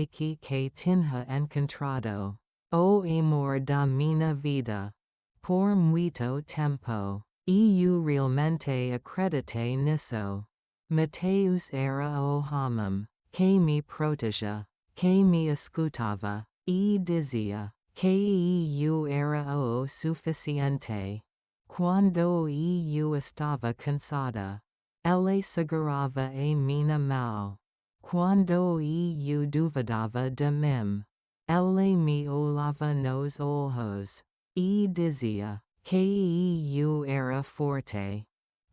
aqui que tinha encontrado. O amor da minha vida. Por muito tempo. Eu realmente acreditei nisso. Mateus era o homem que me protegia, que me escutava, e dizia que eu era o suficiente. Quando eu estava cansada, ele segurava a minha mão. Quando eu duvidava de mim, ele me olhava nos olhos, e dizia que eu era forte.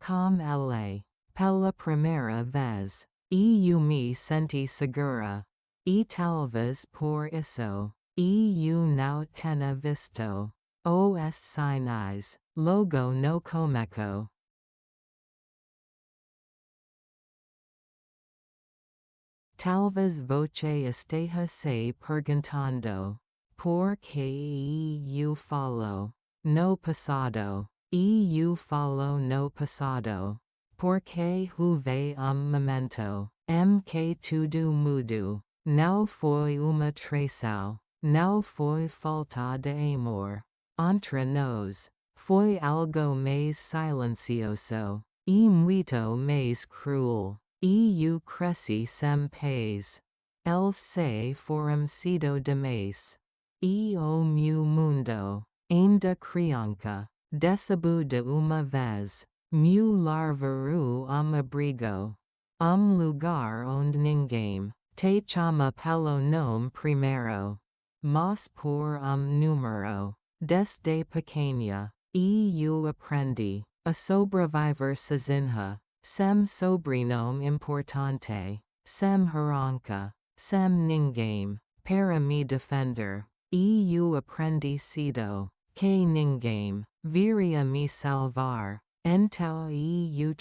Com ele, pela primeira vez, eu me senti segura. E talvez por isso, eu não tenha visto os sinais, logo no começo. Talvez você esteja se perguntando, por que eu falo no passado? Eu falo no passado, porque houve momento em que tudo mudou. Não foi uma traição, não foi falta de amor. Entre nós, foi algo mais silencioso, e muito mais cruel. Eu cresci sem pais. Eles se foram cedo demais. E o meu mundo, ainda criança, desabou de uma vez. Meu lar virou abrigo. Lugar onde ninguém te chama pelo nome primeiro. Mas por número. Desde pequena, eu aprendi a sobreviver sozinha. Sem sobrenome importante, sem hierarquia, sem ninguém, para me defender. Eu aprendi cedo que ninguém viria me salvar. Então eu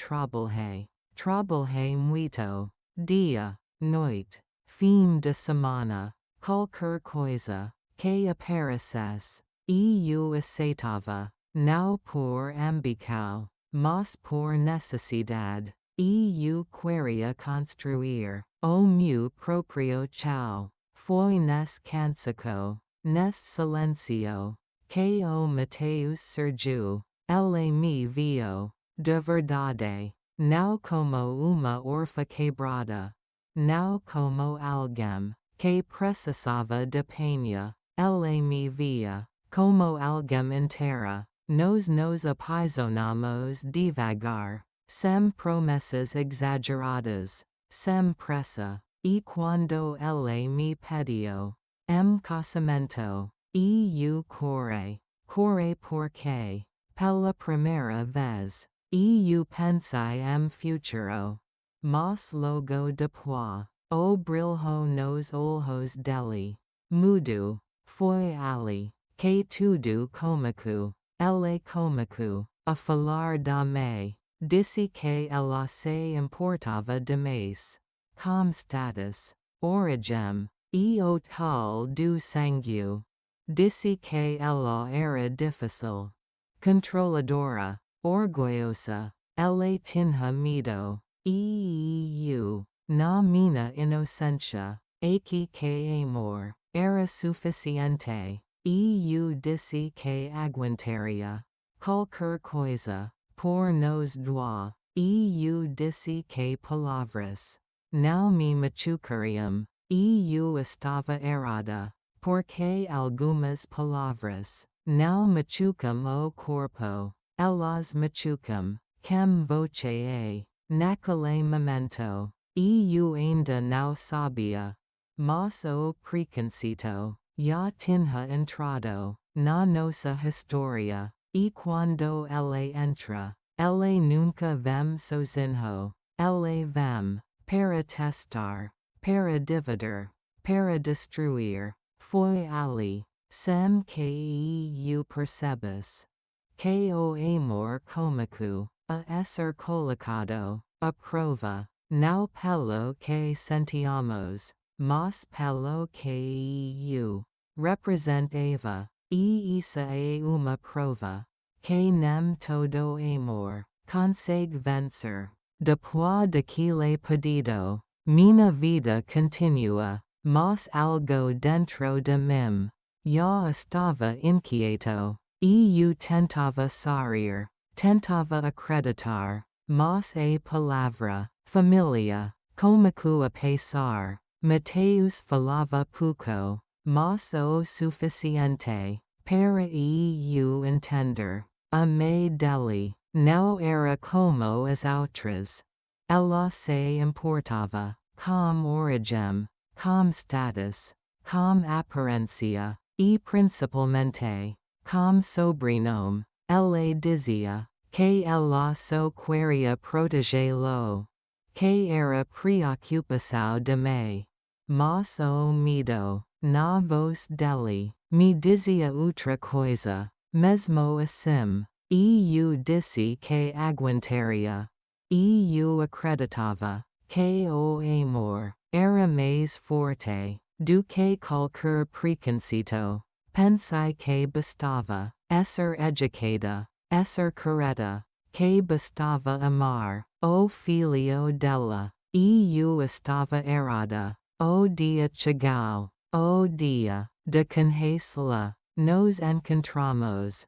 trabalhei muito, dia, noite, fim de semana, qualquer coisa que aparecesse. Eu aceitava, não por ambição, mas por necessidade. Eu queria construir o meu próprio chão. Foi nesse cansaço, nesse silêncio, que o Mateus surgiu. Ele me viu, de verdade, não como uma órfã quebrada, não como alguém que precisava de penha. Ele me via como alguém inteira. Nos apaixonamos devagar, sem promessas exageradas, sem pressa. E quando ele me pediu casamento, eu corri porque, pela primeira vez, eu pensei futuro. Mas logo depois, o brilho nos olhos dele mudou. Foi ali que tudo começou. Ele começou a falar da me. Disse que ela se importava demais. Com status, origem, e o tal do sangue. Disse que ela era difícil, controladora, orgulhosa. Ele tinha medo. E eu, na minha inocência, achei que amor era suficiente. Eu disse que aguentaria qualquer coisa por nós dois. Eu disse que palavras não me machucariam. Eu estava errada, porque algumas palavras não machucam o corpo. Elas machucam quem você é. Naquele momento, eu ainda não sabia. Mas o preconceito já tinha entrado na nossa história. E quando ele entra, ele nunca vem sozinho. Ele vem para testar, para dividir, para destruir. Foi ali, sem que eu percebesse, que o amor começou a ser colocado à prova, não pelo que sentíamos, mas pelo que eu representava. E essa é uma prova que nem todo amor consegue vencer. Depois daquele pedido, minha vida continua, mas algo dentro de mim. Ya estava inquieto. Eu tentava sair. Tentava acreditar. Mas a palavra, família, começou a pensar. Mateus falava pouco, mas o suficiente para eu entender. Amei dele. Não era como as outras. Ela se importava, com origem, com status, com aparência, e principalmente, com sobrenome. Ele dizia que ela só queria protegê-lo, que era preocupação de mim. Mas o medo, na voz dele, me dizia outra coisa, mesmo assim. Eu disse que aguentaria. Eu acreditava que o amor era mais forte do que qualquer preconceito. Pensei que bastava ser educada, ser correta, que bastava amar o filho dela. Eu estava errada. O dia chegou, o dia de conhecê-la. Nos encontramos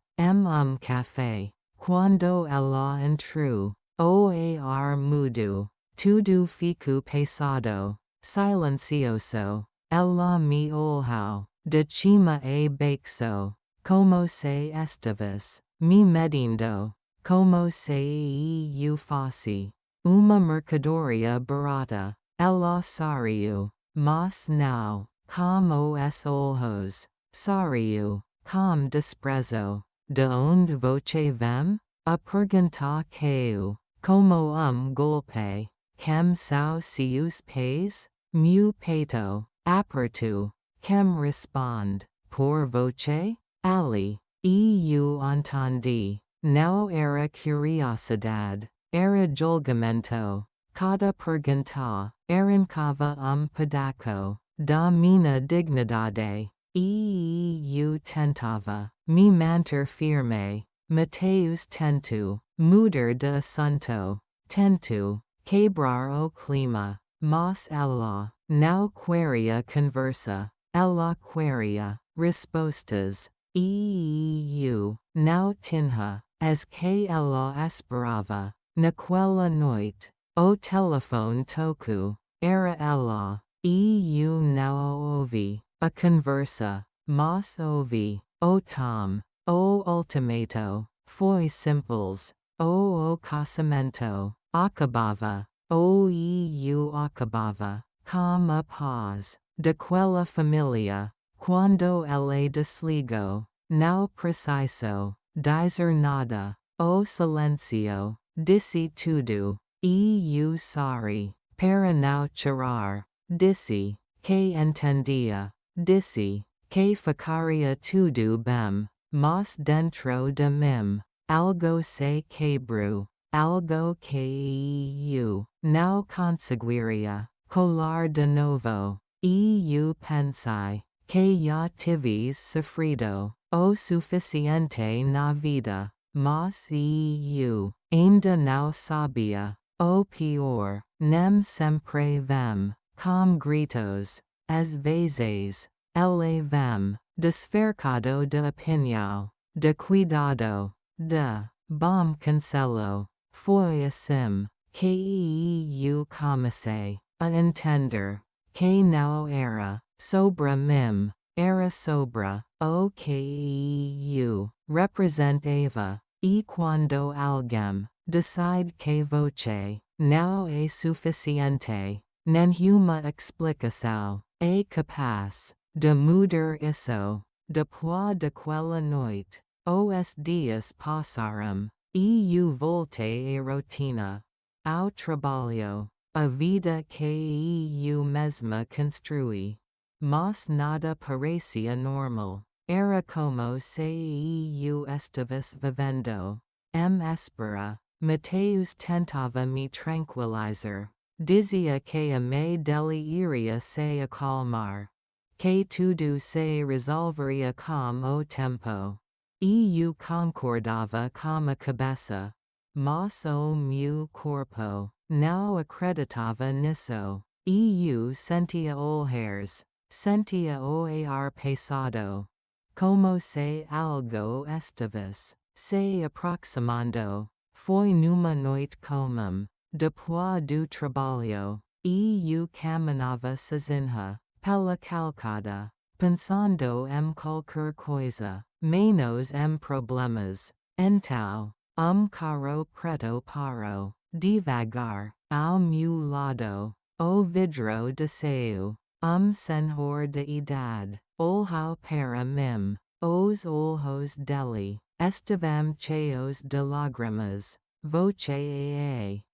café. Quando ela entrou, o ar mudo. Tudo ficou pesado, silencioso. Ela me olhou, de cima a baixo, como se estavas me medindo, como se eu fosse uma mercadoria barata. Ela sorriu, mas não como os olhos. Sorriu com desprezo. De onde você vem? A pergunta caiu como golpe. Quem são seus pais? Meu peito apertou. Quem responde por você? Ali. Eu entendi. Não era curiosidade, era julgamento. Cada pergunta arrancava pedaço da minha dignidade. Eu tentava me manter firme. Mateus tentou mudar de assunto. Tentou quebrar o clima. Mas ela não queria conversa. Ela queria respostas. Eu não tinha as que ela esperava. Naquela noite, o telefone tocou. Era ela. Eu não a ouvi. A conversa, mas ouvi. O tom, o ultimato, foi simples. O casamento acabava. O eu acabava. Com a paz daquela família. Quando ele desligou, não preciso dizer nada. O silêncio disse tudo. Eu sorri para não chorar. Disse que entendia. Disse que ficaria tudo bem, mas dentro de mim, algo se quebrou, algo que eu não conseguiria colar de novo. Eu pensei que já tive sofrido o suficiente na vida, mas eu ainda não sabia. O pior, nem sempre vem com gritos. Às vezes, ele vem descercado de opinião, de cuidado, de bom conselho. Foi assim que eu comecei a entender que não era sobre mim, era sobre o que eu representava. E quando alguém decide que você não é suficiente, nenhuma explicação é capaz de mudar isso. Depois daquela noite, os dias passaram, e eu voltei à rotina, ao trabalho, a vida que eu mesma construí. Mas nada parecia normal. Era como se eu estivesse vivendo espera. Mateus tentava me tranquilizar. Dizia que a mãe dele iria se acalmar. Que tudo se resolveria com o tempo. Eu concordava com a cabeça. Mas o meu corpo não acreditava nisso. Eu sentia olheiros. Sentia o pesado. Como se algo estivesse se aproximando. Foi numa noite comum. Depois do trabalho. Eu caminhava sozinha. Pela calçada. Pensando qualquer coisa. Menos problemas. Então, carro preto parou. Devagar. Ao meu lado. O vidro desceu. Senhor de idade. Olhou para mim. Os olhos dele. Estavam cheios de lágrimas. Voce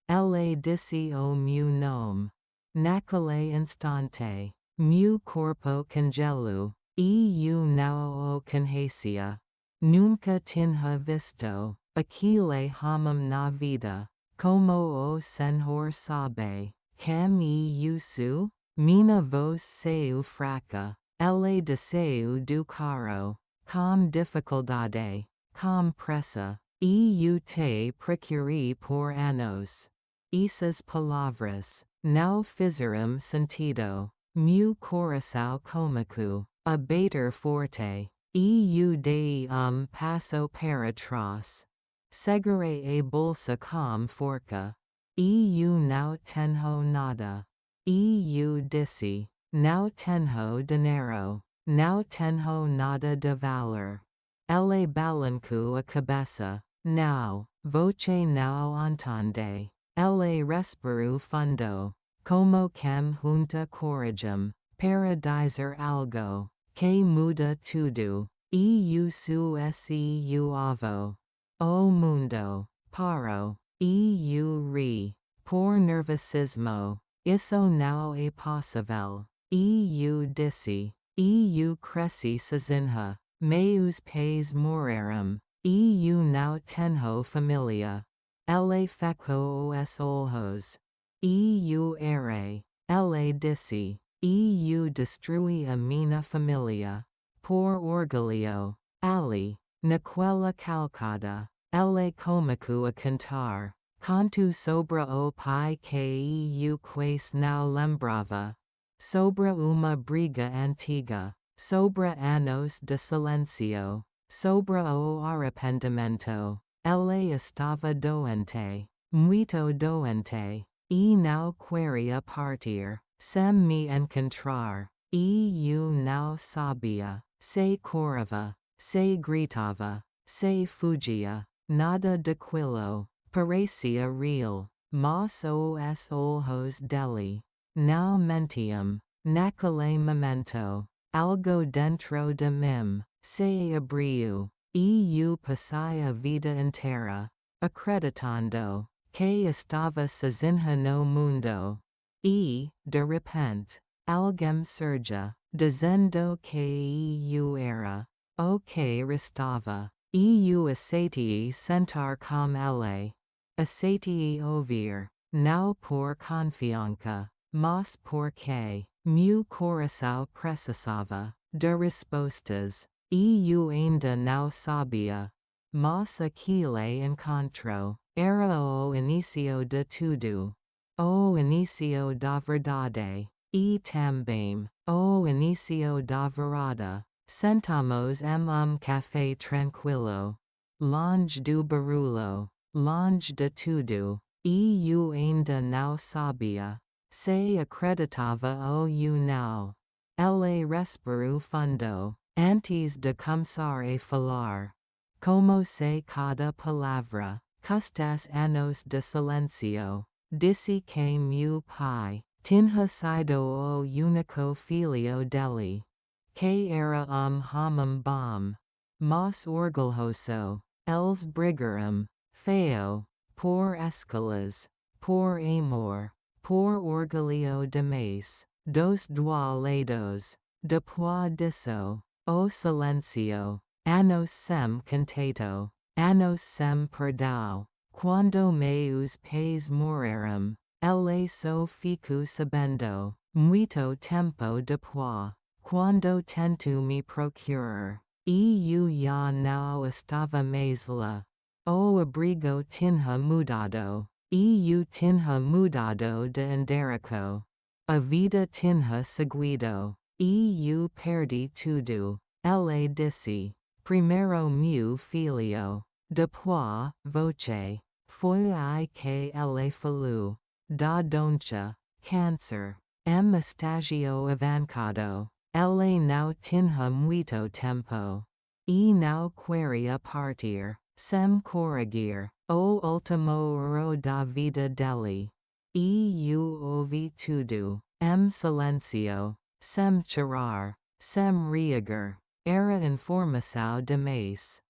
ele disse o meu nome. Naquele instante. Meu corpo congelou. Eu não o conhecia. Nunca tinha visto aquele homem na vida. Como o Senhor sabe. Quem eu sou? Minha voz saiu fraca. Ele desceu do carro. Com dificuldade. Com pressa. Eu te procurei por anos. Essas palavras não fizeram sentido. Meu coração começou a bater forte. Eu dei passo para trás. Segurei a bolsa com força. Eu não tenho nada. Eu disse, não tenho dinheiro. Não tenho nada de valor. Ele balancou a cabeça. Não, você não entende. Ele respirou fundo. Como quem junta coragem para dizer algo que muda tudo. Eu sou esse avô. O mundo parou. Eu ri. Por nervosismo. Isso não é possível. Eu disse. Eu cresci sozinha. Meus pais morreram. Eu não tenho família. Ele fechou os olhos. Eu errei. Ele disse. Eu destruí a minha família. Por orgulho. Ali. Naquela calçada. Ele começou a cantar. Canto sobre o pai que eu quase não lembrava. Sobre uma briga antiga. Sobre anos de silêncio. Sobre o arrependimento. Ele estava doente. Muito doente. E não queria partir. Sem me encontrar. Eu não sabia. Se corava. Se gritava. Se fugia. Nada daquilo. Parecia real. Mas os olhos dele. Não mentiam. Naquele momento. Algo dentro de mim. Se abriu. Eu passei a vida inteira. Acreditando. Que estava sozinha no mundo. E, de repente. Alguém surge. Dizendo que eu era. O que restava. Eu aceitei sentar com ele. Aceitei ouvir. Não por confiança. Mas porque. Meu coração precisava. De respostas. Eu ainda não sabia. Mas aquele encontro. Era o início de tudo. O início da verdade. E também. O início da virada. Sentamos café tranquilo. Longe do barulho. Longe de tudo. Eu ainda não sabia. Se acreditava ou não. Ele respirou fundo. Antes de começar a falar. Como se cada palavra. Custas anos de silêncio. Disse que meu pai. Tinha sido o único filho dele. Que era homem bom. Mas orgulhoso. Eles brigaram. Feio. Por escalas. Por amor. Por orgulho demais. Dos lados. Depois disso. O silêncio. Anos sem contato. Anos sem perdão. Quando meus pais morreram. Ele só ficou sabendo. Muito tempo depois. Quando tento me procurar. Eu já não estava mais lá. O abrigo tinha mudado. Eu tinha mudado de endereço. A vida tinha seguido. Eu perdi tudo. Ela disse. Primeiro meu filho. Depois, voce. Foi I que ela falou. Da doncha. Câncer. Estágio avançado. Ela não tinha muito tempo. E não queria partir. Sem corrigir. O último hora da vida dele. Eu ouvi tudo. Silêncio. Sem chorar. Sem reagir. Era informação demais.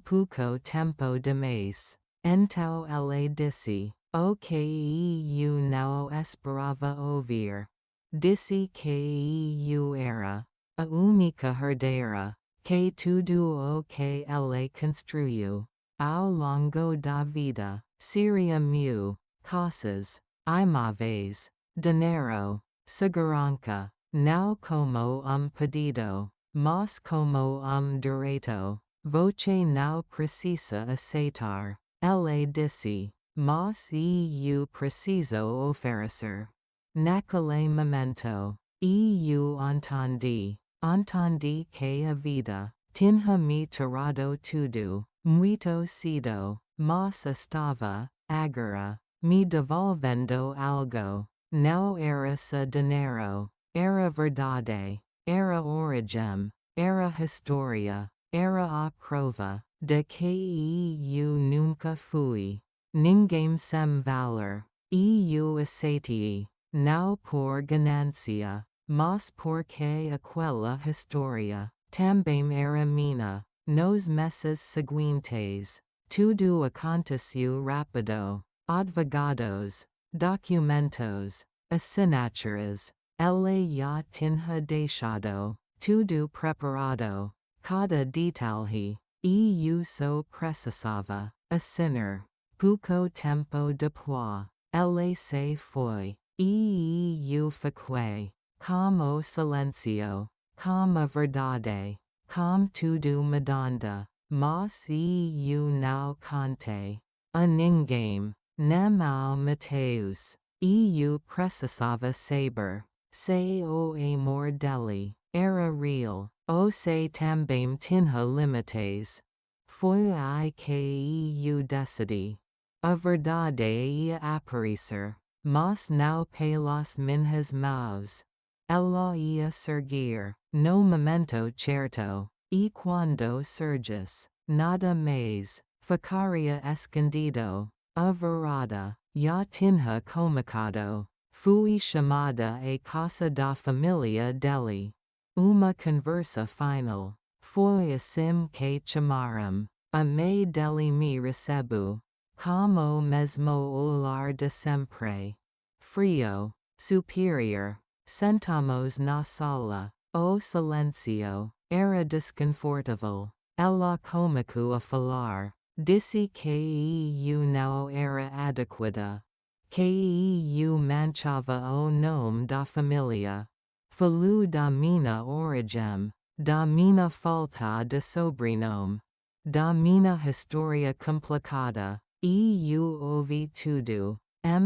Pouco tempo demais. Então ela disse. O que eu não esperava ouvir. Disse que eu era a única herdeira. Que tudo o que ela construiu ao longo da vida seria meu. Casas. Imóveis. Dinheiro. Segurança. Não como pedido. Mas como direito. Voce não precisa aceitar. Ela disse. Mas eu preciso oferecer. Naquele momento. Eu entendi. Entendi que a vida tinha me tirado tudo. Muito cedo. Mas estava, agora, me devolvendo algo. Não era só dinheiro. Era verdade. Era origem. Era história. Era a prova de que eu nunca fui ninguém sem valor. Eu aceitei. Não por ganância, mas porque aquela história também era minha. Nos meses seguintes, tudo aconteceu rápido. Advogados, documentos, assinaturas. Ela já tinha deixado tudo preparado. Cada detalhe. Eu só precisava assinar. Pouco tempo depois, ela se foi. Eu fiquei com o silêncio, com a verdade, com tudo mudando. Mas eu não contei a ninguém, nem ao Mateus. Eu precisava saber se o amor dele era real, ou se também tinha limites. Foi I que eu decidi. A verdade ia aparecer, mas não pelas minhas mãos. Ela ia surgir, no momento certo, e quando surgisse, nada mais ficaria escondido. A verdade já tinha comunicado. Fui chamada à casa da família dele. Uma conversa final. Foi assim que chamaram. A mãe dele me recebeu. Como mesmo olhar de sempre. Frio. Superior. Sentamos na sala. O silêncio era desconfortável. Ela começou a falar. Disse que eu não era adequada. Que eu manchava o nome da família. Falou da minha origem. Da minha falta de sobrenome. Da minha história complicada. Eu ouvi tudo.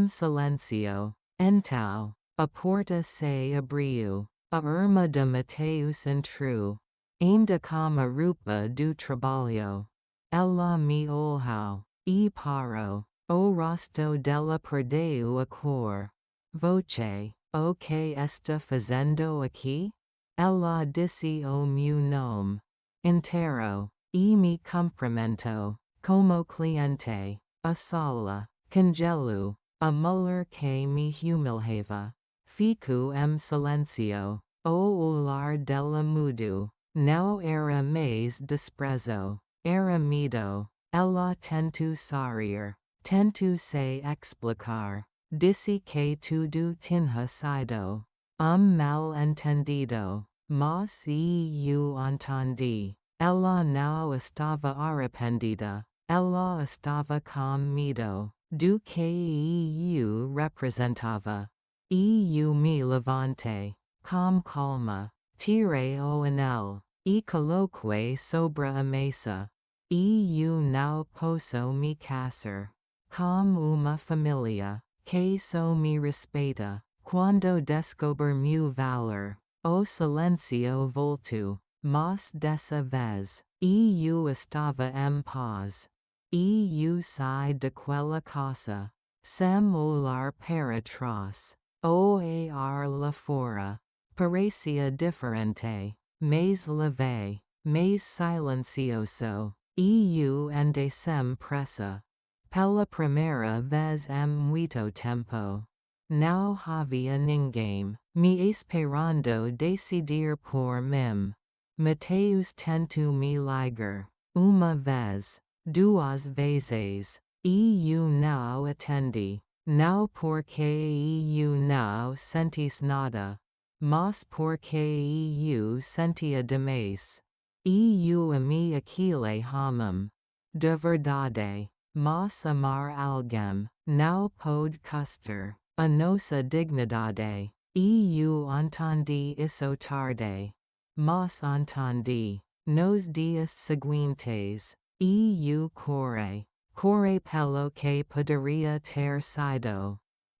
Silêncio. Então, a porta se abriu. A irmã de Mateus entrou. Ainda com a roupa do trabalho. Ela me olhou. E parou. O rosto dela perdeu a cor. Voce. O que está fazendo aqui? Ela disse o meu nome inteiro. E me cumprimentou. Como cliente. A sala. Congelo. A mulher que me humilhava. Fico silêncio. O olhar dela mudou. Não era mais desprezo. Era medo. Ela tentou sorrir. Tentou se explicar. Disse que tudo tinha sido mal entendido. Mas eu entendi. Ela não estava arrependida. Ela estava com medo do que eu representava. Eu me levantei. Com calma. Tirei o anel. E coloquei sobre a mesa. Eu não posso me casar com uma família que só me respeita Quando descober meu valor, o silencio volto, mas dessa vez, eu estava em paz. Eu saí daquela casa, sem olhar para trás. O ar lá fora parecia diferente, mais leve, mais silencioso. Eu andei sem pressa. Pela primeira vez em muito tempo. Não havia ninguém me esperando decidir por mim. Mateus tentou me ligar. Uma vez, duas vezes. Eu não atendi. Não porque eu não sentisse nada, mas porque eu sentia demais. Eu amei aquele homem. De verdade. Mas amar alguém não pode custar a nossa dignidade. Eu entendi isso tarde. Mas entendi. Nos dias seguintes, eu corri pelo que poderia ter sido.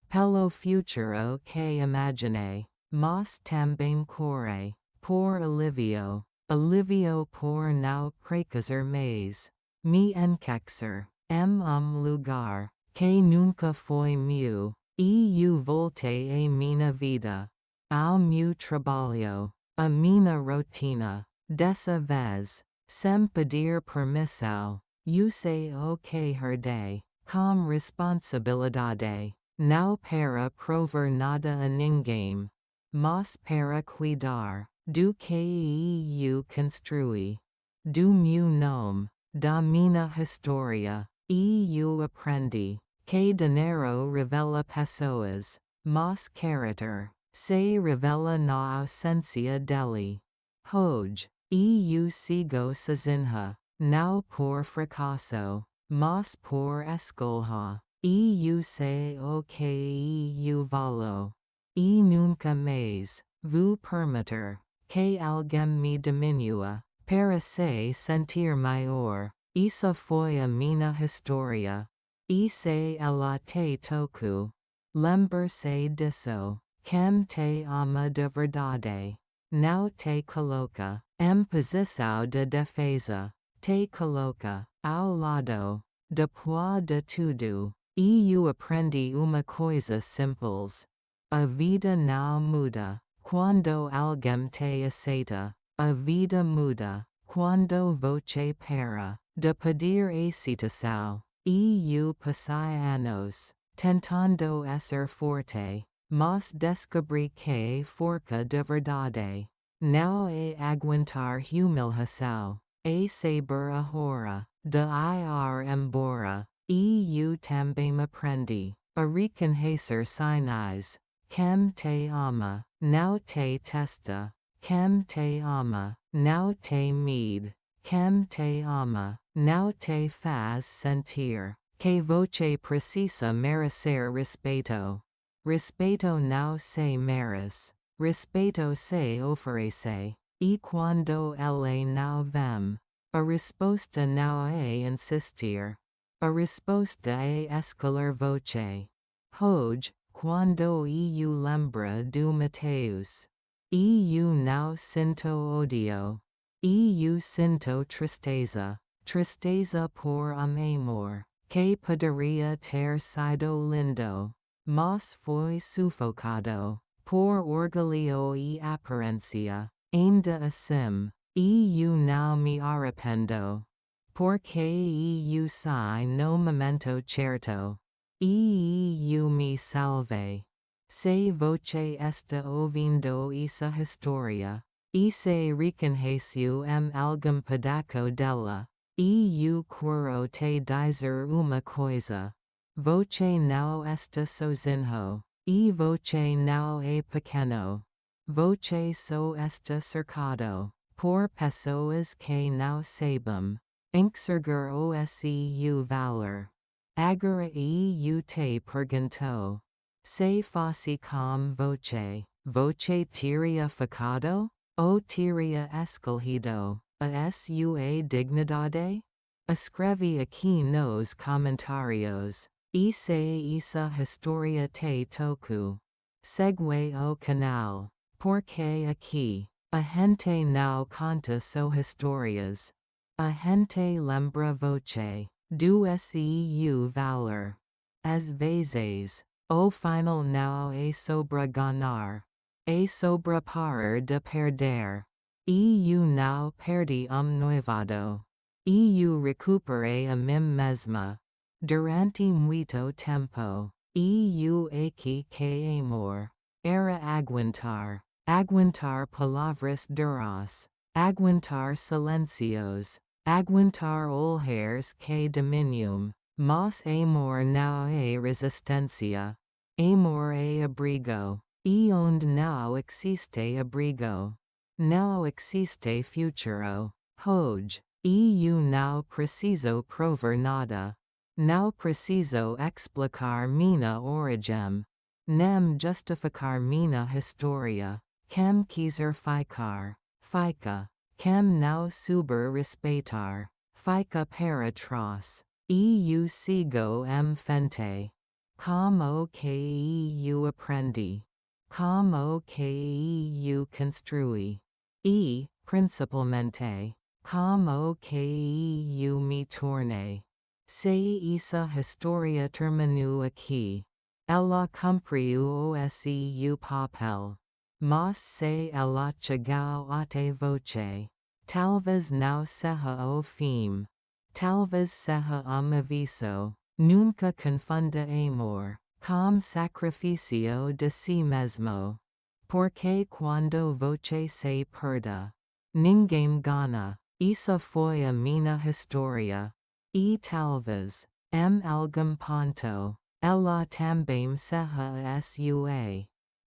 Pelo futuro que imaginei. Mas também corri por alivio por não precisar mais me encaixar em lugar que nunca foi meu. Eu voltei a minha vida, ao meu trabalho, a minha rotina. Dessa vez, sem pedir permissão, eu sei o que herdei, com responsabilidade, não para provar nada a ninguém, mas para cuidar do que eu construí, do meu nome, da minha história. Eu aprendi que dinheiro revela pessoas, mas caráter se revela na ausência dele. Hoje, eu sigo sozinha, não por fracasso, mas por escolha. Eu sei o que eu valo. E nunca mais vou permitir que alguém me diminua para se sentir maior. Essa foi a minha história. E se ela te tocou, lembre-se disso. Quem te ama de verdade não te coloca em posição de defesa, te coloca ao lado, depois de tudo. Eu aprendi uma coisa simples. A vida não muda quando alguém te aceita. A vida muda quando você para de pedir aceitação. Eu passei anos tentando ser forte, mas descobri que forca de verdade não é aguentar humilhação, é saber a hora de ir embora. Eu também aprendi a reconhecer sinais. Quem te ama não te testa. Quem te ama não te mede. Quem te ama não te faz sentir que você precisa merecer respeito. Respeito não se merece. Respeito se oferece. E quando ele não vem, a resposta não é insistir. A resposta é escolher você. Hoje, quando eu lembro do Mateus, eu não sinto ódio. Eu sinto tristeza. Tristeza por amor, que poderia ter sido lindo, mas foi sufocado por orgulho e aparência. Ainda assim, eu não me arrependo, porque eu sai no momento certo. Eu me salvei. Se você está ouvindo essa história, e se reconheceu em algum pedaço dela, eu quero te dizer uma coisa. Você não está sozinho, e você não é pequeno. Você só está cercado por pessoas que não sabem enxergar o seu valor. Agora eu te pergunto, se fosse com você teria ficado? Ou teria escolhido a sua dignidade? Escreve aqui nos comentários. E se essa história te tocou. segue o canal. Porque aqui. A gente não conta só histórias. A gente lembra voce. Do seu valor. Às vezes, o final não é sobre ganhar. É sobre parar de perder. Eu não perdi noivado. Eu recuperei a mim mesma. Durante muito tempo. Eu aqui que amor. Era aguentar. Aguentar palavras duras. Aguentar silencios. Aguentar olhares que diminuem. Mas amor não é resistência. Amor é abrigo. E onde não existe abrigo, não existe futuro. Hoje, eu não preciso provar nada. Não preciso explicar minha origem. Nem justificar minha história. Quem quiser ficar, fica. Quem não souber respeitar, fica para trás. Eu sigo frente. Como que eu aprendi. Como que eu construí. E, principalmente, como que eu me tornei. Se essa história terminou aqui. Ela cumpriu o seu papel. Mas se ela chegou até você. Talvez não seja o fim. Talvez seja aviso. Nunca confunda amor com sacrifício de si mesmo. Porque quando você se perda, ninguém ganha. Essa foi a minha história. E talvez, algum ponto, ela também seja a sua.